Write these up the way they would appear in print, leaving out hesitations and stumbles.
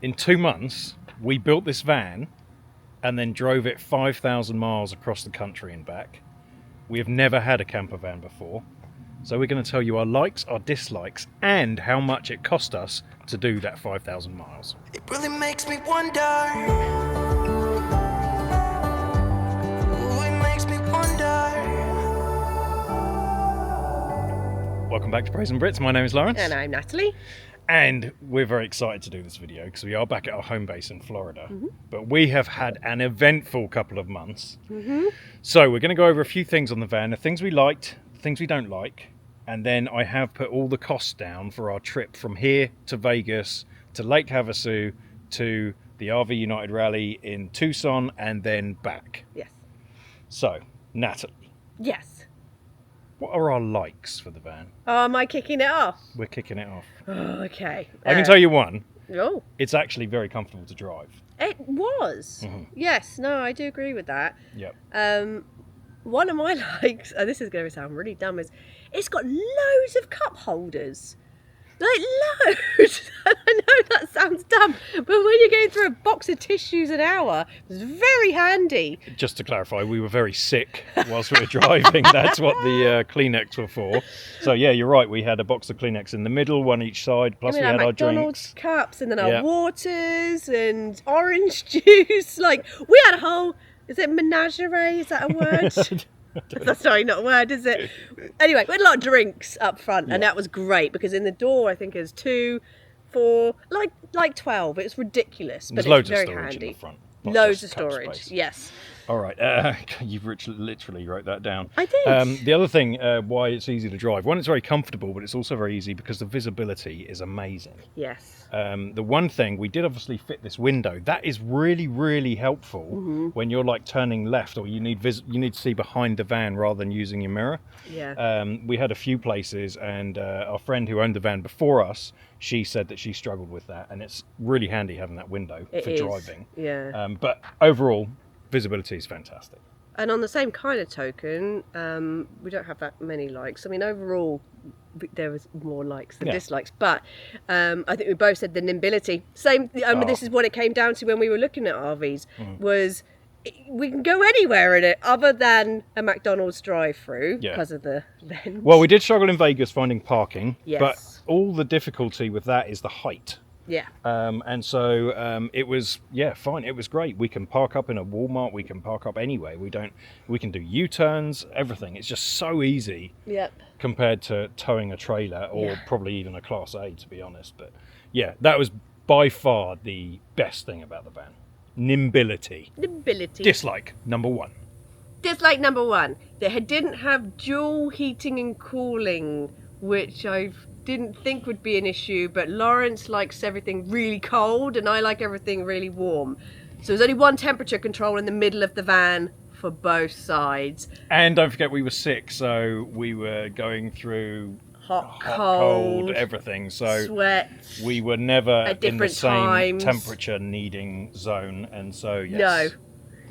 In 2 months, we built this van and then drove it 5,000 miles across the country and back. We have never had a camper van before. So we're going to tell you our likes, our dislikes, and how much it cost us to do that 5,000 miles. It really makes me wonder. Ooh, it makes me wonder. Welcome back to Brazen Brits. My name is Lawrence. And I'm Natalie. And we're very excited to do this video because we are back at our home base in Florida. But we have had an eventful couple of months. So we're going to go over a few things on the van, the things we liked, the things we don't like. And then I have put all the costs down for our trip from here to Vegas, to Lake Havasu, to the RV United Rally in Tucson, and then back. Yes. So, Natalie. Yes. What are our likes for the van? Oh, am I kicking it off? We're kicking it off. Oh, okay. I can tell you one. Oh. It's actually very comfortable to drive. It was. Yes. No, I do agree with that. Yep. One of my likes, and this is going to sound really dumb, is it's got loads of cup holders. Like loads. I know that sounds dumb, but when you're going through a box of tissues an hour, it's very handy. Just to clarify, we were very sick whilst we were driving. That's what the Kleenex were for. So yeah, you're right. We had a box of Kleenex in the middle, one each side. Plus we had our McDonald's drinks, cups, and then our waters and orange juice. Like we had a whole. Is it menagerie? Is that a word? That's sorry, not a word, is it? Anyway, we had a lot of drinks up front, and that was great because in the door, I think it was 2, 4, like 12. It was ridiculous, but There's loads it's very of storage handy. in the front. Loads of storage, yes. All right, you've literally wrote that down. I did. The other thing, why it's easy to drive, one, it's very comfortable, but it's also very easy because the visibility is amazing. Yes. The one thing, we did obviously fit this window. That is really, really helpful when you're like turning left or you need to see behind the van rather than using your mirror. Yeah. We had a few places, and our friend who owned the van before us, she said that she struggled with that, and it's really handy having that window for driving. Yeah. But overall, visibility is fantastic. And on the same kind of token, we don't have that many likes. I mean, overall, there was more likes than dislikes. But I think we both said the nimbility. Same. This is what it came down to when we were looking at RVs. Was we can go anywhere in it other than a McDonald's drive-through because of the vents. Well, we did struggle in Vegas finding parking. Yes. But all the difficulty with that is the height. Yeah. And so it was, fine. It was great. We can park up in a Walmart. We can park up anywhere. We can do U-turns, everything. It's just so easy. Yep. Compared to towing a trailer or probably even a Class A, to be honest. But yeah, that was by far the best thing about the van. Nimbility. Dislike number 1. Dislike number 1. They didn't have dual heating and cooling, which I didn't think would be an issue, but Lawrence likes everything really cold and I like everything really warm. So there's only one temperature control in the middle of the van for both sides. And don't forget we were sick, so we were going through hot, cold, everything. So sweat. We were never in the same times. temperature needing zone, and so No.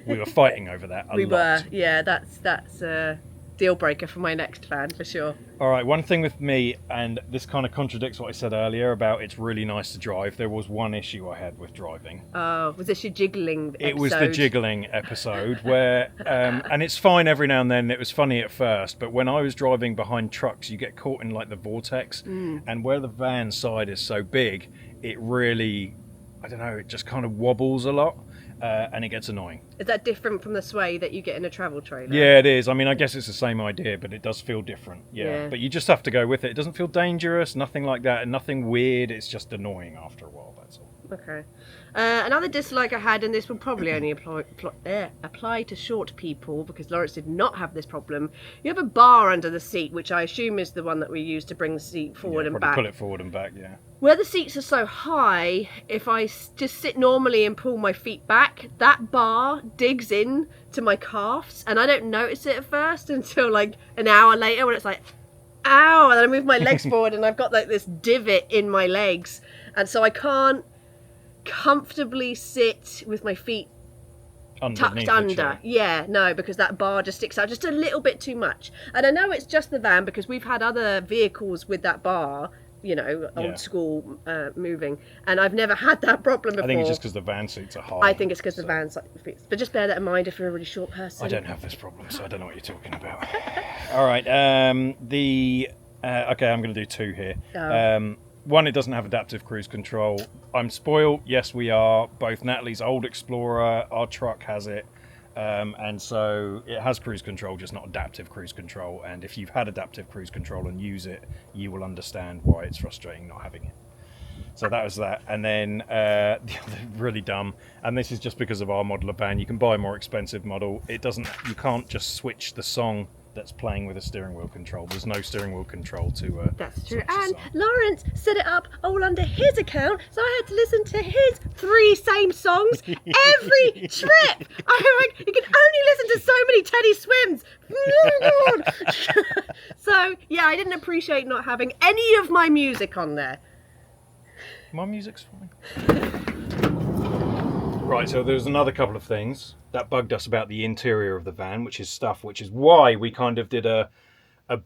we were fighting over that a lot. We were, that's a deal breaker for my next van for sure. All right, one thing with me, and this kind of contradicts what I said earlier about it's really nice to drive. There was one issue I had with driving. Oh, was this your jiggling episode? It was the jiggling episode where, and it's fine every now and then. It was funny at first, but when I was driving behind trucks, you get caught in like the vortex, and where the van side is so big, it really, I don't know, it just kind of wobbles a lot. And it gets annoying. Is that different from the sway that you get in a travel trailer? Yeah, it is. I mean, I guess it's the same idea, but it does feel different. Yeah. But you just have to go with it. It doesn't feel dangerous, nothing like that, and nothing weird. It's just annoying after a while, that's all. Okay. Another dislike I had, and this will probably only apply to short people because Lawrence did not have this problem. You have a bar under the seat, which I assume is the one that we use to bring the seat forward and back. Pull it forward and back, yeah. Where the seats are so high, if I just sit normally and pull my feet back, that bar digs in to my calves, and I don't notice it at first until like an hour later when it's like, ow, and then I move my legs forward and I've got like this divot in my legs, and so I can't comfortably sit with my feet tucked under. Yeah, no, because that bar just sticks out just a little bit too much. And I know it's just the van because we've had other vehicles with that bar you know, Yeah. old school moving, and I've never had that problem before. I think it's just because the van seats are high. I think it's because the van's like, but just bear that in mind if you're a really short person. I don't have this problem, so I don't know what you're talking about. All right. Okay, I'm going to do two here. One, it doesn't have adaptive cruise control. I'm spoiled. Yes, we are. Both Natalie's old Explorer, our truck has it. And so it has cruise control, just not adaptive cruise control. And if you've had adaptive cruise control and use it, you will understand why it's frustrating not having it. So that was that. And then the other really dumb, and this is just because of our model of van, you can buy a more expensive model. It doesn't, you can't just switch the song that's playing with a steering wheel control. There's no steering wheel control to That's true. switch the And song. Lawrence set it up all under his account, so I had to listen to his 3 same songs every trip. I'm like, you can only listen to so many Teddy Swims. So yeah, I didn't appreciate not having any of my music on there. My music's fine. Right, so there's another couple of things that bugged us about the interior of the van, which is why we kind of did a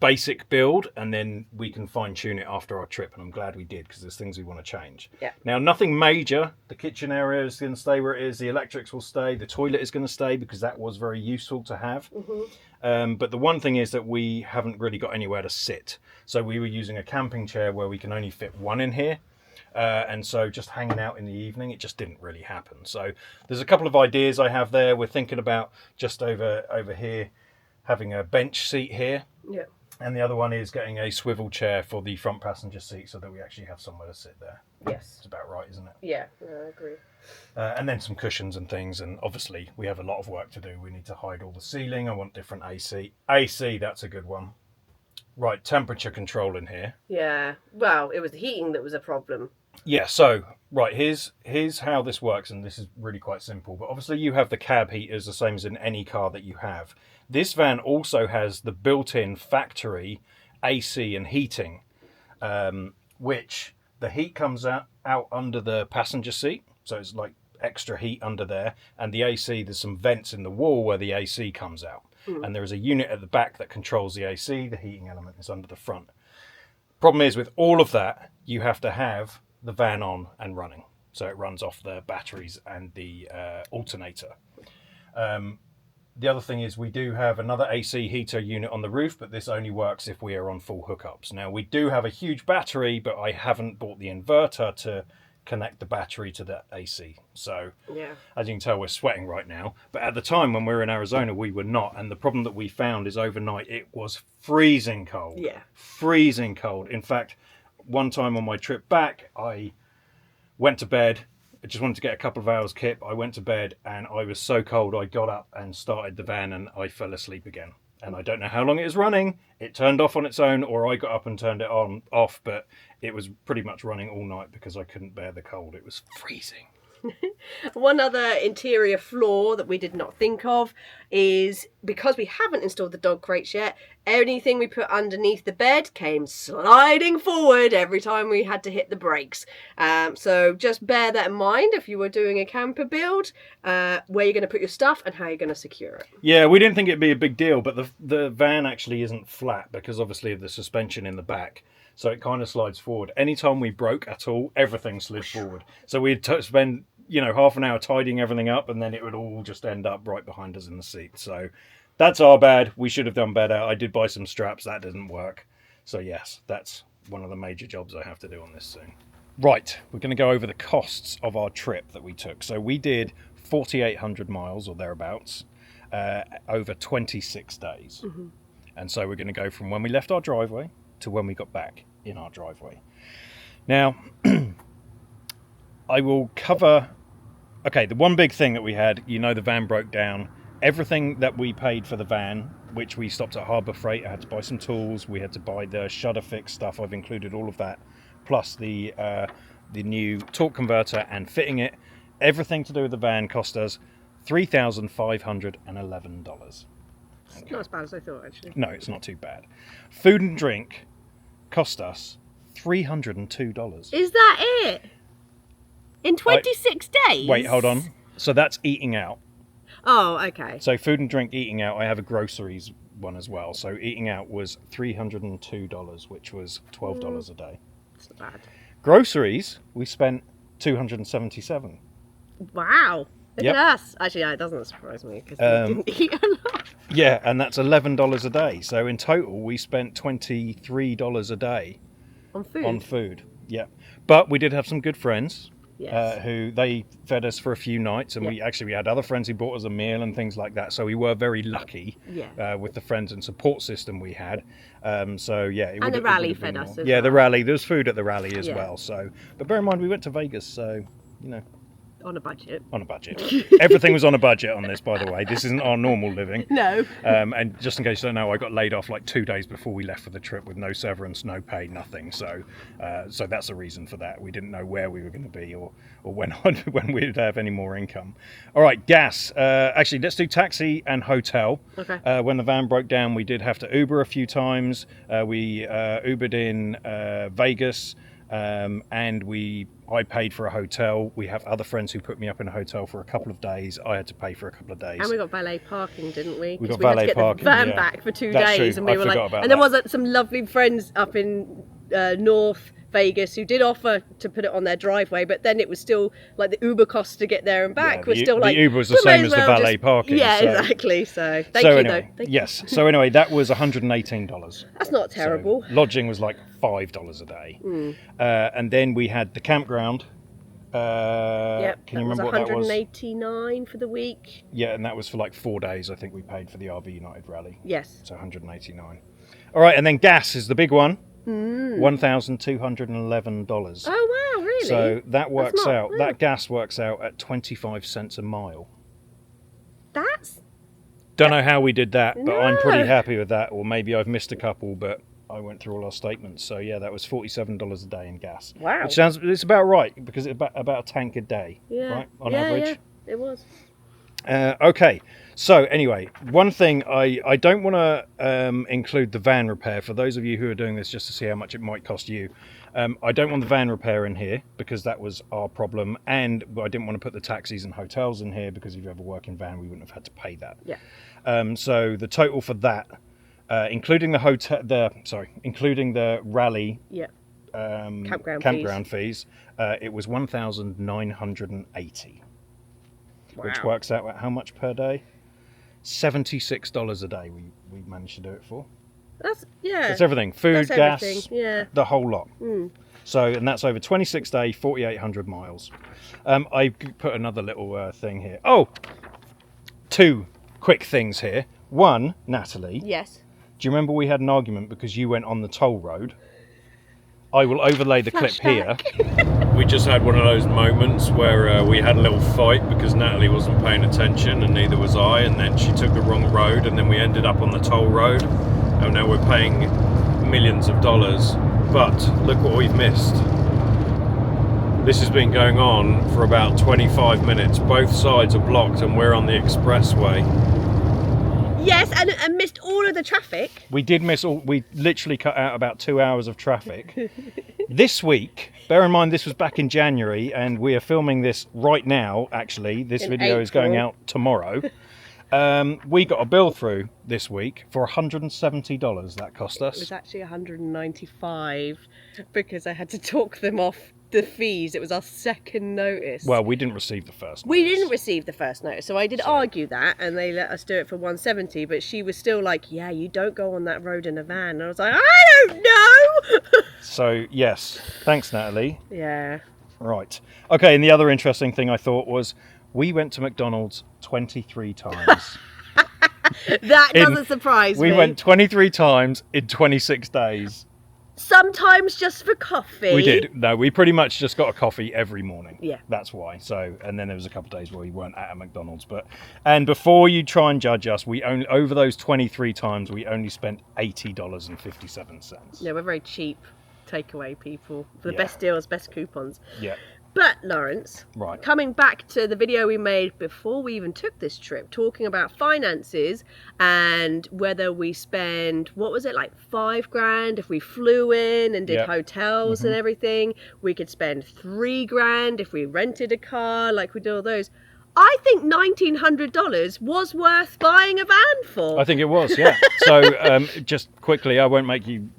basic build, and then we can fine tune it after our trip, and I'm glad we did because there's things we want to change. Yeah. Now, nothing major. The kitchen area is going to stay where it is. The electrics will stay. The toilet is going to stay because that was very useful to have. But the one thing is that we haven't really got anywhere to sit. So we were using a camping chair where we can only fit one in here. And so just hanging out in the evening, it just didn't really happen. So there's a couple of ideas I have there. We're thinking about just over here having a bench seat here. Yeah. And the other one is getting a swivel chair for the front passenger seat so that we actually have somewhere to sit there. Yes. It's about right, isn't it? Yeah, I agree. And then some cushions and things. And obviously we have a lot of work to do. We need to hide all the ceiling. I want different AC. AC, that's a good one. Right, temperature control in here. Yeah. Well, it was the heating that was a problem. Yeah, so, right, here's how this works, and this is really quite simple. But obviously you have the cab heaters, the same as in any car that you have. This van also has the built-in factory AC and heating, which the heat comes out under the passenger seat. So it's like extra heat under there. And the AC, there's some vents in the wall where the AC comes out. And there is a unit at the back that controls the AC. The heating element is under the front. Problem is, with all of that, you have to have the van on and running. So it runs off the batteries and the alternator. The other thing is we do have another AC heater unit on the roof, but this only works if we are on full hookups. Now, we do have a huge battery, but I haven't bought the inverter to connect the battery to the AC. So, Yeah. as you can tell, we're sweating right now. But at the time when we were in Arizona, we were not. And the problem that we found is overnight it was freezing cold. Yeah. Freezing cold. In fact, one time on my trip back, I went to bed. I just wanted to get a couple of hours kip. I went to bed and I was so cold I got up and started the van and I fell asleep again. And I don't know how long it was running. It turned off on its own, or I got up and turned it off, but it was pretty much running all night because I couldn't bear the cold. It was freezing. One other interior flaw that we did not think of is because we haven't installed the dog crates yet, anything we put underneath the bed came sliding forward every time we had to hit the brakes. So just bear that in mind if you were doing a camper build, where you're going to put your stuff and how you're going to secure it. Yeah, we didn't think it'd be a big deal, but the van actually isn't flat because obviously of the suspension in the back. So it kind of slides forward. Anytime we broke at all, everything slid forward. So we'd spend half an hour tidying everything up, and then it would all just end up right behind us in the seat. So that's our bad. We should have done better. I did buy some straps. That didn't work. So yes, that's one of the major jobs I have to do on this soon. Right, we're going to go over the costs of our trip that we took. So we did 4,800 miles or thereabouts over 26 days. Mm-hmm. And so we're going to go from when we left our driveway to when we got back in our driveway. Now, I will cover... Okay, the one big thing that we had, the van broke down. Everything that we paid for the van, which we stopped at Harbour Freight, I had to buy some tools. We had to buy the shudder fix stuff. I've included all of that, plus the new torque converter and fitting it. Everything to do with the van cost us $3,511. It's not as bad as I thought, actually. No, it's not too bad. Food and drink cost us $302. Is that it? In 26 days? Wait, hold on. So that's eating out. Oh, okay. So food and drink, eating out. I have a groceries one as well. So eating out was $302, which was $12 a day. It's not bad. Groceries, we spent 277. Wow. Look Yep. at us. Actually, yeah, it doesn't surprise me because we didn't eat a lot. Yeah, and that's $11 a day. So in total, we spent $23 a day On food. on food. Yeah, but we did have some good friends Yes. who they fed us for a few nights, and Yeah. we had other friends who bought us a meal and things like that. So we were very lucky Yeah. with the friends and support system we had. So yeah, it And would- the it rally would have been fed us more. as Yeah, the well. rally. There was food at the rally as Yeah. well. So, but bear in mind, we went to Vegas, so you know. On a budget. On a budget. Everything was on a budget on this, by the way. This isn't our normal living. No. And just in case you don't know, I got laid off like 2 days before we left for the trip with no severance, no pay, nothing. So that's the reason for that. We didn't know where we were going to be or when when we'd have any more income. All right, gas. Actually, let's do taxi and hotel. Okay. When the van broke down, we did have to Uber a few times. We Ubered in Vegas. And I paid for a hotel. We have other friends who put me up in a hotel for a couple of days. I had to pay for a couple of days. And we got valet parking, didn't we? We got 'Cause we had valet to get parking, the van yeah. back for 2 That's days, true. and we I were forgot like, about and there that. was some lovely friends up in North Vegas who did offer to put it on their driveway, but then it was still like the Uber costs to get there and back Yeah, was the- still like the Uber was the we may same as the well valet parking, Yeah, so- exactly. So thank So you anyway, though. Thank you. yes. So anyway, that was $118. That's not terrible. So lodging was like $5 a day. And then we had the campground. Yep. Can you that was remember what that was? 189 for the week. Yeah, and that was for like 4 days. I think we paid for the RV United rally. Yes. So 189. All right, and then gas is the big one. $1,211. Oh wow, really? So that works not- out. yeah. That gas works out at 25 cents a mile. That's Don't know how we did that, but I'm pretty No. happy with that. Or maybe I've missed a couple, but I went through all our statements. So yeah, that was $47 a day in gas. Wow. Which sounds, it's about right because it's about a tank a day, yeah. right? On yeah, average. Yeah, it was. Okay, so anyway, one thing I don't want to include the van repair for those of you who are doing this just to see how much it might cost you. I don't want the van repair in here because that was our problem, and I didn't want to put the taxis and hotels in here because if you have a working van, we wouldn't have had to pay that. Yeah. So the total for that, including the including the rally Yeah. campground fees, it was 1,980. Which Wow. works out at how much per day? $76 a day we managed to do it for. That's yeah. That's everything. Food, That's gas, everything, yeah. the whole lot. So, and that's over 26 days, 4,800 miles. I put another little thing here. Oh, 2 quick things here. One, Natalie, Yes. do you remember we had an argument because you went on the toll road? I will overlay the clip here. We just had one of those moments where we had a little fight because Natalie wasn't paying attention and neither was I, and then she took the wrong road and then we ended up on the toll road and now we're paying millions of dollars. But look what we've missed. This has been going on for about 25 minutes. Both sides are blocked and we're on the expressway. Yes, and missed all of the traffic. We did miss all, we literally cut out about 2 hours of traffic. This week, bear in mind this was back in January and we are filming this right now, actually. This In video is going April. out tomorrow. We got a bill through this week for $170 that cost It was us. actually 195 because I had to talk them off the fees. It was our second notice. Well, we didn't receive the first we notice. didn't receive the first notice, so I did argue that, and they let us do it for 170. But she was still like, "Yeah, you don't go on that road in a van." And I was like, "I don't know." So, yes. Thanks, Natalie. Yeah. Right. Okay, and the other interesting thing I thought was we went to McDonald's 23 times. That In- doesn't surprise We me. went 23 times in 26 days. Sometimes just for coffee. We did. No, we pretty much just got a coffee every morning. Yeah. That's why. So, and then there was a couple of days where we weren't at a McDonald's. And before you try and judge us, we only, over those 23 times, we only spent $80.57. Yeah, we're very cheap takeaway people. For the Yeah. best deals, best coupons. Yeah. But Lawrence, Right. coming back to the video we made before we even took this trip, talking about finances and whether we spend, what was it, like $5,000 if we flew in and did Yep. hotels and everything. We could spend $3,000 if we rented a car, like we did all those. I think $1,900 was worth buying a van for. I think it was, yeah. So, just quickly, I won't make you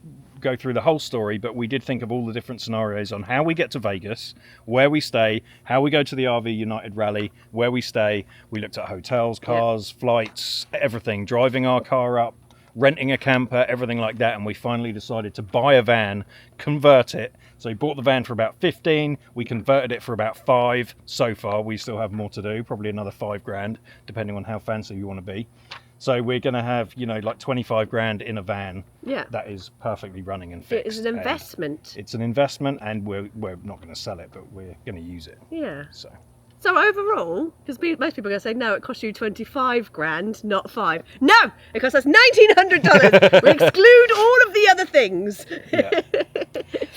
go through the whole story, but we did think of all the different scenarios on how we get to Vegas, where we stay, how we go to the RV United Rally, where we stay. We looked at hotels, cars, flights, everything, driving our car up, renting a camper, everything like that. And we finally decided to buy a van, convert it. So we bought the van for about 15. We converted it for about 5 so far. We still have more to do, probably another 5 grand, depending on how fancy you want to be. So we're going to have, you know, like 25 grand in a van that is perfectly running and fixed. It is an investment. It's an investment, and we're not going to sell it, but we're going to use it. Yeah. So overall, because most people are going to say, no, it cost you 25 grand, not 5. No, it cost us $1,900. We exclude all of the other things. Yeah.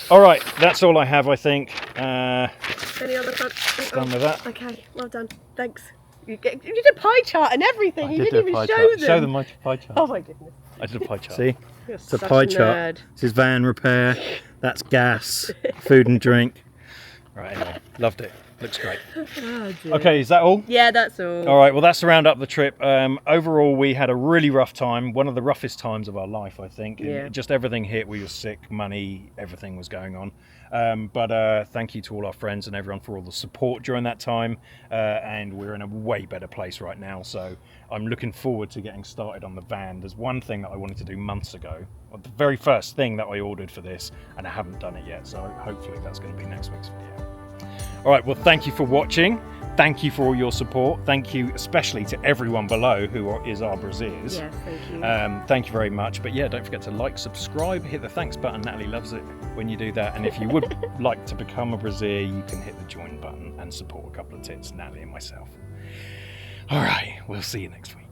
All right, that's all I have, I think. Any other fun? Done with that. Okay, well done. Thanks. You did a pie chart and everything. You didn't even show them. Show them my pie chart. Oh my goodness. I did a pie chart. See? You're It's a such pie a chart. nerd. This is van repair. That's gas, food and drink. Right, anyway, loved it. Looks great. Oh, dear. Okay, is that all? Yeah, that's all. All right, well, that's to round up the trip. Overall, we had a really rough time. One of the roughest times of our life, I think. And Yeah. just everything hit. We were sick, money, everything was going on. But thank you to all our friends and everyone for all the support during that time. And we're in a way better place right now. So I'm looking forward to getting started on the van. There's one thing that I wanted to do months ago. The very first thing that I ordered for this, and I haven't done it yet. So hopefully that's going to be next week's video. All right, well, thank you for watching. Thank you for all your support. Thank you especially to everyone below who is our Braziers. Yes, thank you. Thank you very much. But yeah, don't forget to like, subscribe, hit the thanks button. Natalie loves it when you do that. And if you would like to become a Brazier, you can hit the join button and support a couple of tits, Natalie and myself. All right, we'll see you next week.